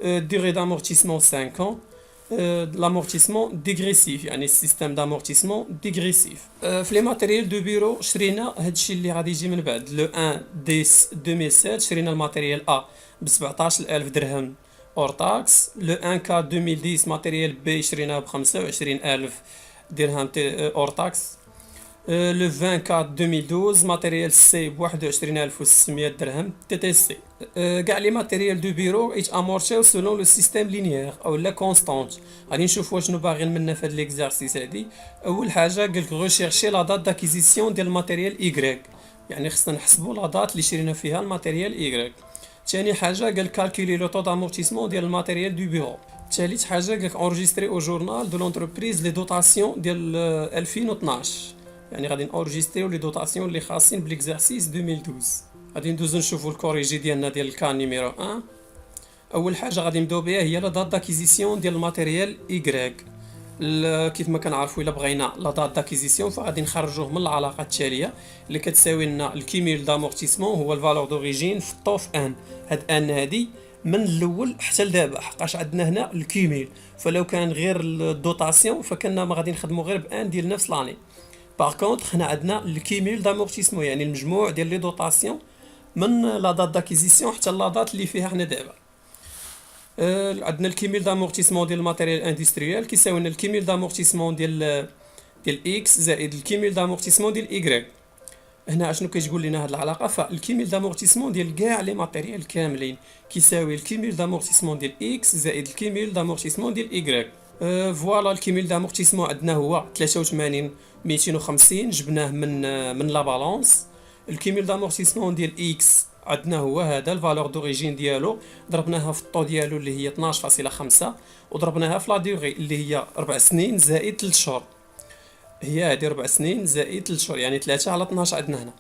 durée d'amortissement 5 ans. L'amortissement dégressif يعني السيستم d'amortissement dégressif. في لي ماتيريال دو بيرو شرينا هادشي اللي غادي يجي من بعد لو 1 ديس 2007 شرينا الماتيريال ا ب 17000 درهم اور تاكس. لو 1 كا 2010 ماتيريال بي شريناه ب 25000 درهم اور تاكس. لو 20 كات 2012 ماتيريال سي ب 21600 درهم تي تي سي. كاع لي ماتيريال دو بيرو يتامورتيو سولون لو سيستيم لينيير او لا كونستانت. غادي نشوفوا شنو باغيين منا في هاد ليكزارسيس هادي. اول حاجه قالك غوشيرشي لا دات داكيزيسيون ديال الماتيريال ايغريك، يعني خصنا نحسبوا لا دات اللي شرينا فيها الماتيريال ايغريك. ثاني حاجه قال كالكولي لو طو دامورتيسمون ديال الماتيريال دو بيرو. ثالث حاجه قالك اونجستري او جورنال دو لونتربريز لي دوتاسيون ديال 2012، يعني غادي نورجستريو لي دوطاسيون اللي خاصين بليكزارسيس 2012. غادي ندوزو نشوفو الكوريجي ديالنا ديال الكان نيميرو 1. اول حاجه غادي نبداو بها هي لا دات داكيزيسيون ديال الماتيريال ايغريك. كيف ما كنعرفوا الا بغينا لا دات داكيزيسيون فغادي نخرجوه من العلاقه التاليه اللي كتساوي لنا الكيميل دامورتيسمون هو الفالور دوريجين في الطو في ان. هاد ان هادي من الاول حتى لدابا حقاش عندنا هنا الكيميل، فلو كان غير الدوطاسيون فكنا ما غادي نخدموا غير بان ديال نفس لاني. باغ كونطخ هنا عندنا الكيميل دامورتيسمون يعني المجموع ديال لي دوطاسيون من لا دات داكيزيسيون حتى لا دات اللي فيها حنا دابا. عندنا الكيميل دامورتيسمون ديال الماتيريال اندستريال كيساوي لنا الكيميل دامورتيسمون ديال اكس زائد الكيميل دامورتيسمون ديال ايغريك. هنا اشنو كتقول لنا هاد العلاقه؟ فالكيميل دامورتيسمون ديال كاع لي ماتيريال كاملين كيساوي الكيميل دامورتيسمون ديال اكس زائد الكيميل دامورتيسمون ديال ايغريك. فوالا الكيميل دامورتيسمون عندنا هو 83 250 جبناه من لا بالانس. الكيميل دامورتيسمون ديال اكس عندنا هو هذا الفالور دوريجين ديالو، ضربناها في الطو ديالو اللي هي 12.5 وضربناها في لا ديغي اللي هي 4 سنين زائد 3 شهور. هي هادي 4 سنين زائد 3 شهور يعني 3 على 12 عندنا هنا.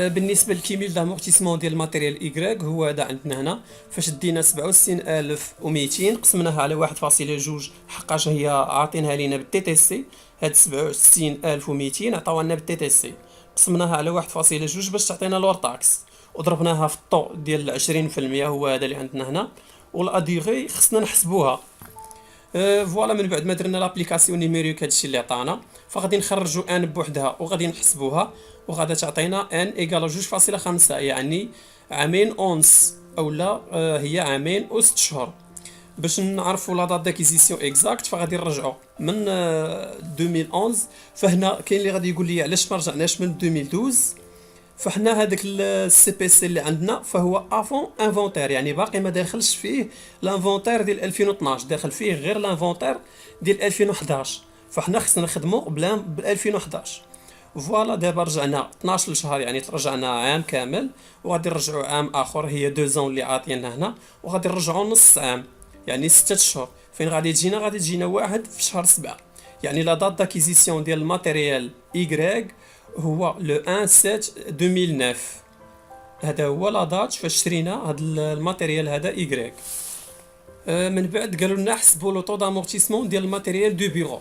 بالنسبه للكيميل دامورتيسمون ديال الماتيريال ايغريك هو هذا عندنا هنا. فاش دينا 67200 قسمناها على 1.2 حقاش هي عاطينها لينا بالتي تي سي. هاد 67200 عطاونا بالتي تي سي قسمناها على 1.2 باش تعطينا لور تاكس وضربناها في الطو ديال 20% هو هذا اللي عندنا هنا. والاديغي خصنا نحسبوها. فوالا من بعد ما درنا لابليكاسيون نيميريك هادشي اللي عطانا فغادي نخرجوا ان بوحدها وغادي نحسبوها وغادا تعطينا ان ايكال 2.5 يعني عامين اونس اولا هي عامين و 6 شهور. باش نعرفوا لا دات داكيزيسيون اكزاكت فغادي نرجعوا من 2011. فهنا كاين اللي غادي يقول لي علاش ما رجعناش من 2012. فحنا هذاك السي بي سي اللي عندنا فهو افون انفونتير يعني باقي ما داخلش فيه لانفونتير ديال 2012، داخل فيه غير لانفونتير ديال 2011. فحنا خصنا نخدموا بلان ب 2011. فوالا دابا رجعنا 12 شهر يعني رجعنا عام كامل وغادي نرجعوا عام اخر هي 2 اللي عاطينا هنا وغادي نرجعوا نص عام يعني 6 شهور. فين غادي تجينا؟ غادي تجينا واحد في شهر 7 يعني لا دات داكيزيسيون ديال الماتيريال ايغريك هو لو 1 7 2009. هذا هو لا دات فاش شرينا هاد الماتيريال هذا ايغريك. من بعد قالوا لنا حسبوا لو طو دامورتيسمون ديال الماتيريال دو بيرو.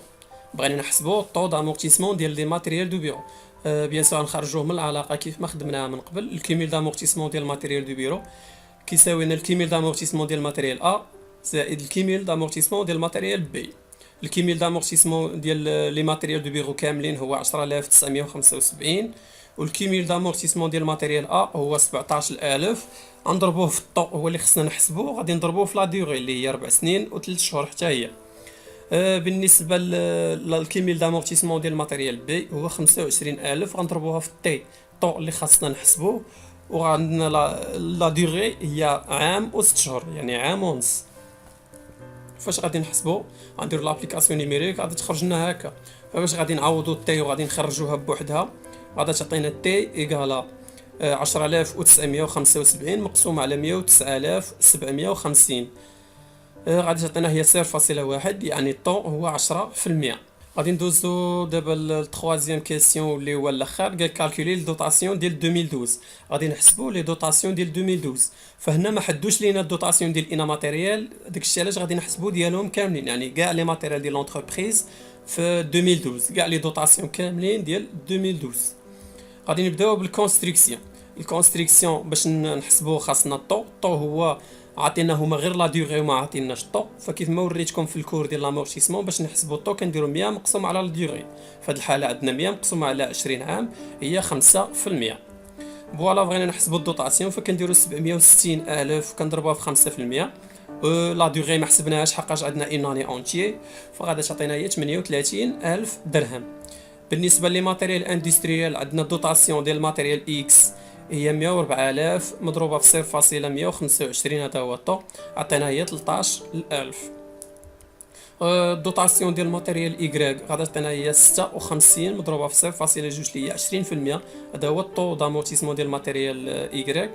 بغينا نحسبوا الطو دامورتيسمون ديال لي ماتيريال دو بيرو. بيان سور نخرجوه من العلاقه كيف ما خدمناها من قبل. الكيميل دامورتيسمون ديال الماتيريال دو بيرو كيساوي لنا الكيميل دامورتيسمون ديال الماتيريال ا زائد الكيميل دامورتيسمون ديال الماتيريال بي. الكيميل دامورتيسمون ديال لي ماتيريال دو بيرو كاملين هو 10975 والكيميل دامورتيسمون ديال الماتيريال ا هو 17000. غنضربوه في الطو هو اللي خصنا نحسبوه غادي نضربوه في لا ديغي اللي هي 4 سنين و3 شهور حتى هي. بالنسبه للكيميل دامورتيسمون ديال الماتيريال بي هو 25000 غنضربوها في التي طو اللي خاصنا نحسبوه وعندنا لا ديغي هي عام و 6 شهور يعني عام ونص. فاش غادي نحسبوا غنديروا لابليكاسيون نيميريك غادي تخرج لنا هكا. فاش غادي نعوضوا التي وغادي نخرجوها بوحدها غادي تعطينا التي ايكالا 10975 مقسوم على 109750. غادي تعطينا هي 0.1 يعني الطو هو 10%. غادي ندوزو دابا للتخوازيام كيسيون اللي هو الاخر قال كالكولي الدوطاسيون ديال 2012. غادي نحسبوا لي دوطاسيون ديال 2012. فهنا ما حدوش لينا الدوطاسيون ديال انا ماتيريال داكشي علاش غادي نحسبوا ديالهم كاملين يعني كاع لي ماتيريال ديال لونتربريز في 2012 كاع لي دوطاسيون كاملين ديال 2012. غادي نبداو بالكونستركسيون. الكونستركسيون باش نحسبوا خاصنا الطو هو عطينا هما غير لا ديوغي وما عطيناش الطو. فكيف ما وريتكم في الكور ديال لامورتيسمون باش نحسبوا الطو كنديروا 100 مقسوم على الديوغي. في هذه الحاله عندنا 100 مقسوم على 20 عام هي 5%. فوالا بغينا نحسبوا الدوطاسيون فكنديروا 760 الف كنضربوها في 5%. لا ديوغي ما حسبناهاش حقاش عندنا اون اني اونتيي فغادا تعطينا هي 38 الف درهم. بالنسبه لي ماتيريال اندستريال عندنا دوطاسيون ديال الماتيريال اكس هي 104,000 مضروبه في 0.125 هذا هو الطو عطينا هي 13,000. الدوطاسيون ديال الماتيريال ايكغيك غادا تعطينا هي 56 مضروبه في 0.2 اللي هي 20%. هذا هو الطو دامورتيسمون ديال الماتيريال ايكغيك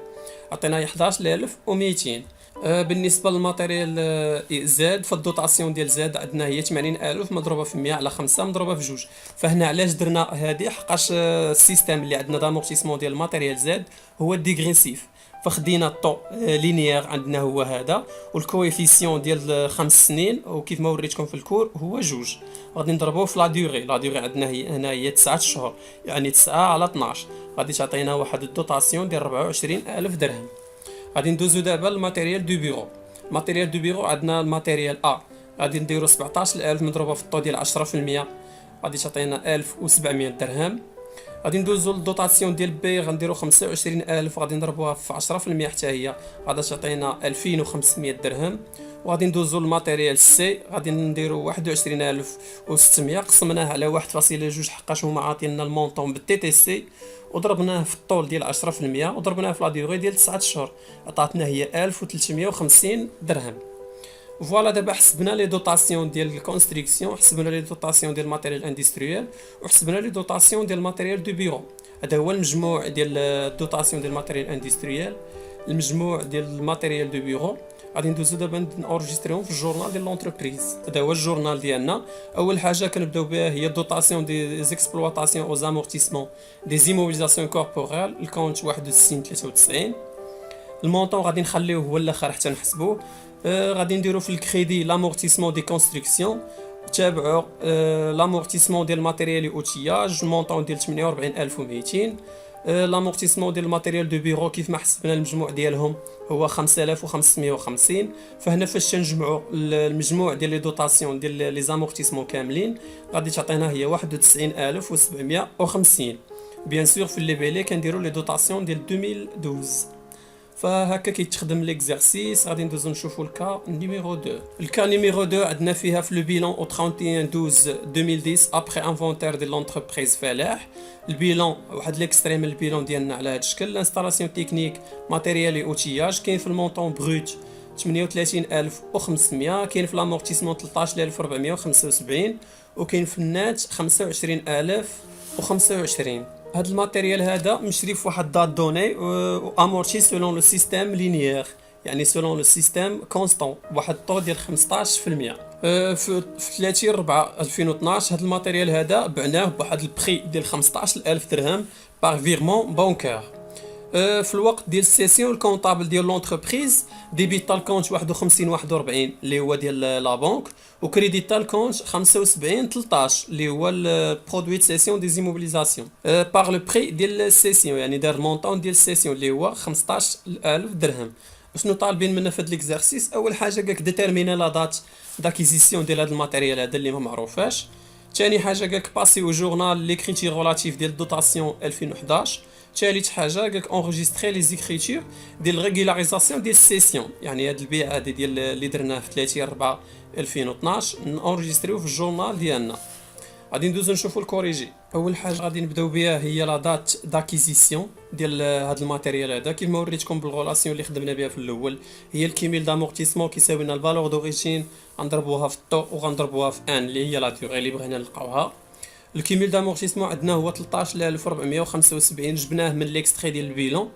عطينا هي 11,200. بالنسبه للماتيريال زاد فالدوطاسيون ديال زاد عندنا هي 80,000 مضروبه في 100 على 5 مضروبه في 2. فهنا علاش درنا هذه حقاش السيستم اللي عندنا دامورتيسمون ديال الماتيريال زاد هو ديغريسيف. فخدينا الطو لينيير عندنا هو هذا والكويفيسيون ديال 5 سنين وكيف ما وريتكم في الكور هو 2. غادي نضربوه في لا ديوغي عندنا هي هنا هي 9 شهور يعني 9 على 12 غادي تعطينا واحد الدوطاسيون ديال 24,000 درهم. غادي ندوزو دابا الماتيريال دو بيرو. الماتيريال دو بيرو عندنا الماتيريال ا غادي نديرو 17,000 مضروبه في الطو ديال 10% غادي تعطينا 1700 درهم. غادي ندوزو للدوطاسيون ديال بي غنديرو 25,000 غادي نضربوها في 10% حتى هي غادي تعطينا 2500 درهم. وغادي ندوزو للماتيريال سي غادي نديرو 21,600 قسمناه على 1.2 حقاش هما عاطيننا المونطون بالتي تي سي وضربناه في الطول ديال 10% وضربناه في لا ديوغي ديال 9 شهور عطاتنا هي 1350 درهم. فوالا دابا حسبنا لي دوطاسيون ديال الكونستركسيون حسبنا لي دوطاسيون ديال الماتيريال اندستريال وحسبنا لي دوطاسيون ديال الماتيريال دو بيرو. هذا هو المجموع ديال الدوطاسيون ديال الماتيريال اندستريال المجموع ديال الماتيريال دو بيرو. غادي ندوزو دابا نورجستريهم في الجورنال ديال لونتربريز. هذا هو الجورنال ديالنا. اول حاجه كنبداو بها هي دوطاسيون دي زيكسبلوطاسيون او زامورتيسمون دي زيموبيليزاسيون كوربوريل الكونت 61 المونطون غادي نخليوه هو الاخر حتى نحسبوه. غادي نديرو في الكريدي لامورتيسمون دي كونستركسيون تابعوا لامورتيسمون ديال الماتيريال اوتياج المونطون ديال 48,200. لامورتيسمون ديال الماتيريال دو بيرو كيف ما حسبنا المجموع ديالهم هو 5,550. فهنا فاش تنجمعوا المجموع ديال لي دوطاسيون ديال لي زامورتيسمون كاملين غادي تعطينا هي 91,750. بيان سور في لي بيلي كنديروا لي دوطاسيون ديال 2012. فهكا كيتخدم ليكزارسيس. غادي ندوزو نشوفو الكا نيميرو 2. الكا نيميرو 2 عندنا فيها في لو بيلون او 31/12/2010 ابري انفونتير ديال لونتربريز فلاح. البيلون واحد ليكستريم البيلون ديالنا على هذا الشكل. الانستالاسيون تكنيك ماتيريال اوتياج كاين في المونطون بروت 38,500 كاين في لامورتيسمون 13,475 وكاين في النات 25,025. هاد الماتيريال هذا مشري في واحد دات دوني و امورتي سولون لو سيستيم لينيير يعني سولون لو سيستيم كونستون بواحد الطو ديال 15%. في 30/4/2012 هاد الماتيريال هذا بعناه بواحد البري ديال 15,000 درهم باغ فيرمون بانكار. في الوقت ديال السيسيون الكونطابل ديال لونتربريز ديبيتا الكونت 51/41 اللي هو ديال لا بنك وكريديتا الكونت 75/13 اللي هو البرودوي دو سيسيون دي زيموبيليزاسيون باغ لو بري ديال السيسيون يعني دار المونطون ديال السيسيون اللي هو 15,000 درهم. شنو طالبين منا في هاد ليكزارسيس؟ اول حاجه قالك ديتيرميني لا دات داكيزيسيون ديال هاد الماتيريال هذا اللي ما معروفاش. ثاني حاجه قالك باسي او جورنال ليكريتير ريلاتيف ديال دوطاسيون 2011. ثالث حاجه قالك انغيستري لي زيكريتور ديال ريغولاريزاسيون ديال السيسيون يعني هاد البيع هادي ديال اللي درناه في 30/4/2012 نانغيستريو في الجورنال ديالنا. غادي ندوزو نشوفو الكوريجي. اول حاجه غادي نبداو بها هي لا دات داكيزيسيون ديال هاد الماتيريال هذا كيف ما وريتكم بالغولاسيون اللي خدمنا بها في الاول هي الكيميل دامورتيسمون كيساوي لنا الفالور دوريجين غنضربوها في الطو وغنضربوها في ان اللي هي لا ديوغي اللي بغينا نلقاوها. الكيميل دامورتيسمون عندنا هو 13,475 جبناه من ليكستري ديال البيلون.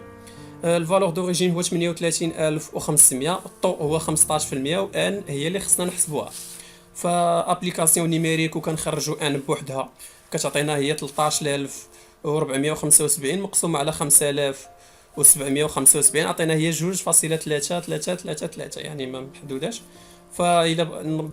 الفالور دوريجين هو 38,500 الطو هو 15% وان هي اللي خصنا نحسبوها. فابليكاسيون نيميريك وكنخرجوا ان بوحدها كتعطينا هي 13,475 مقسوم على 5,775 عطينا هي 2.333 يعني ما محدوداش.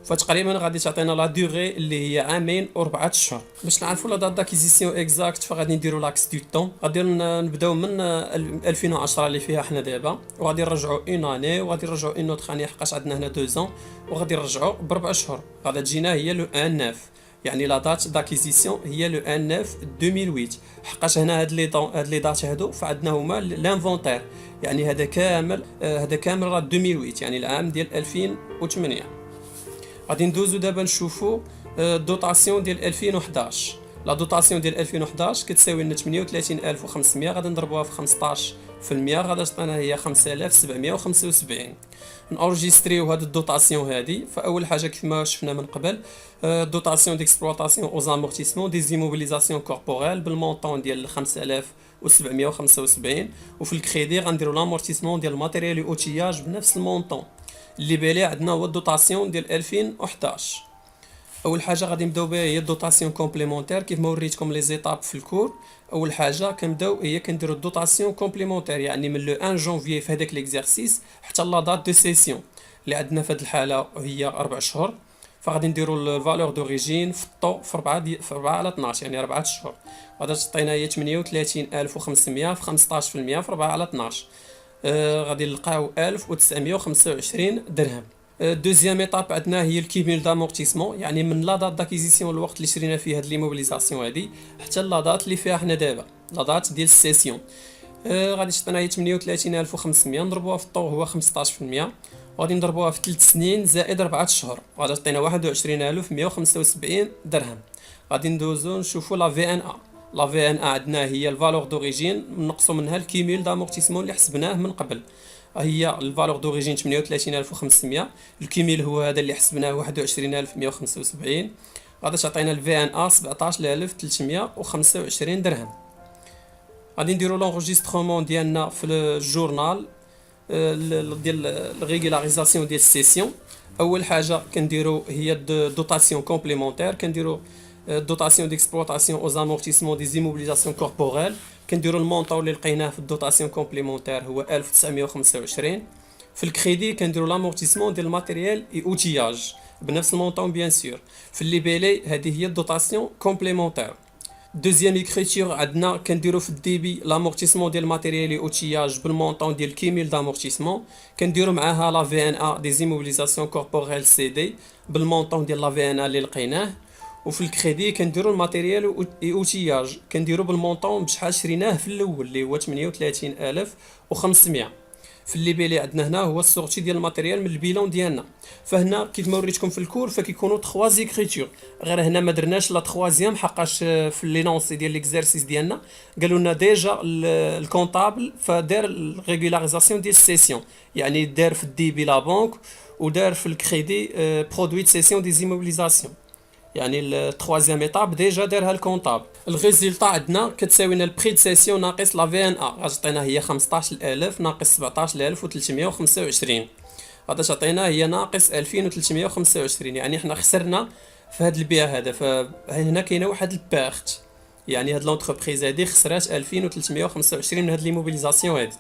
فتقريبا غادي تعطينا لا دوغي اللي هي عامين و4 اشهر. باش نعرفوا لا دات داكيزيسيون اكزاكت فغادي نديروا لاكس دو طون. غادي نبداو من 2010 اللي فيها حنا دابا، وغادي نرجعوا اون اني، وغادي نرجعوا اون اوتر اني حقاش عندنا هنا 2 ans، وغادي نرجعوا ب4 اشهر. غادا تجينا هي لو 1 9، يعني لا دات داكيزيسيون هي لو 1 9 2008. حقاش هنا هاد لي دات هادو فعندنا هما لانفونتير، يعني هذا كامل راه 2008، يعني العام ديال 2008. غادي ندوزو دابا نشوفو الدوطاسيون ديال 2011. لا دوطاسيون ديال 2011 كتساوي لنا 38500، غادي نضربوها في 15%، غادي تعطينا هي 5775. نورجستريو هاد الدوطاسيون هادي. فاول حاجه كيف ما شفنا من قبل، دوطاسيون ديكسبلوطاسيون او زامورتيسمون دي زيموبيليزاسيون كوربوريل بالمونطون ديال 5775. وفي الكريدي غنديرو لامورتيسمون ديال الماتيريال اوتياج بنفس المونطون. اللي بالي عندنا هو الدوطاسيون ديال 2011. اول حاجه غادي نبداو بها هي الدوطاسيون كومبليمونتير كيف ما وريتكم لي زيتاب في الكور. اول حاجه كنبداو هي كنديرو الدوطاسيون كومبليمونتير، يعني من لو 1 جونفيي في هذاك ليكزارسيس حتى لا دات دو سيسيون اللي عندنا في هذه الحاله هي 4 اشهر. فغادي نديرو الفالور دوريجين في الطو في 4 على 12، يعني 4 اشهر. غادي تعطينا هي 38500 في 15% في 4 على 12. غادي نلقاو 1925 درهم. دوزيام ايطاب عندنا هي الكيميل دامورتيسمون، يعني من لا دات داكيزيسيون الوقت اللي شرينا فيه هاد ليموبيليزاسيون هادي حتى لا دات اللي فيها حنا دابا، لا دات ديال السيسيون. غادي تعطينا هي 38500 نضربوها في الطو هو 15%، وغادي نضربوها في 3 سنين زائد 4 اشهر، غادي تعطينا 21175 درهم. غادي ندوزو نشوفو لا في ان ا. لا في ان ا عندنا هي الفالور دوريجين نقصوا منها الكيميل دامورتيسمون اللي حسبناه من قبل. هي الفالور دوريجين 38500، الكيميل هو هذا اللي حسبناه 21175. غادي تعطينا الفي ان ا 17325 درهم. غادي نديرو لونجسترومون ديالنا في الجورنال ديال الريغولاريزاسيون ديال السيسيون. اول حاجه كنديرو هي الدوطاسيون كومبليمونتير، كنديرو دوطاسيون ديكسبلوطاسيون او زامورتيسمون دي زيموبيليزاسيون كوربوريل. كنديرو المونطون اللي لقيناه في الدوطاسيون كومبليمونتير هو 1925. في الكريدي كنديرو لامورتيسمون ديال الماتيريال اي اوتياج بنفس المونطون بيان سور. في اللي بالي هذه هي الدوطاسيون كومبليمونتير. دوزيام ايكريتور عندنا كنديرو في الديبي لامورتيسمون ديال الماتيريال اي اوتياج بالمونطون ديال كيميل دامورتيسمون. كنديرو معاها لا في ان ا دي زيموبيليزاسيون كوربوريل سي دي بالمونطون ديال لا في ان ا اللي لقيناه. وفي الكريدي كنديرو الماتيريال اي اوتياج كنديرو بالمونطون بشحال شريناه في الاول اللي هو 38500. في اللي بالي عندنا هنا هو السورتي ديال الماتيريال من البيلون ديالنا. فهنا كيف ما وريتكم في الكور فكيكونوا 3 زيكريتور، غير هنا ما درناش لا تخوازيام حقاش في لي نونسي ديال ليكزارسيس ديالنا قالوا لنا ديجا الكونطابل فدار الريغولاريزاسيون ديال السيسيون، يعني دار في الديبي لا بنك ودار في الكريدي برودوي دو سيسيون دي زيموبيليزاسيون، يعني التروازيام ايطاب ديجا دارها الكونطابل. الريزولطا عندنا كتساوي لنا البري دو سيسيون ناقص لا في ان ا، غتعطينا هي 15000 ناقص 17325. غادي تعطينا هي ناقص 2325، يعني حنا خسرنا في هذا البيع هذا. فهنا كاينه واحد البيرت، يعني هاد لونتربريز هادي خسرات 2325 من هاد لي موبيليزاسيون هادي.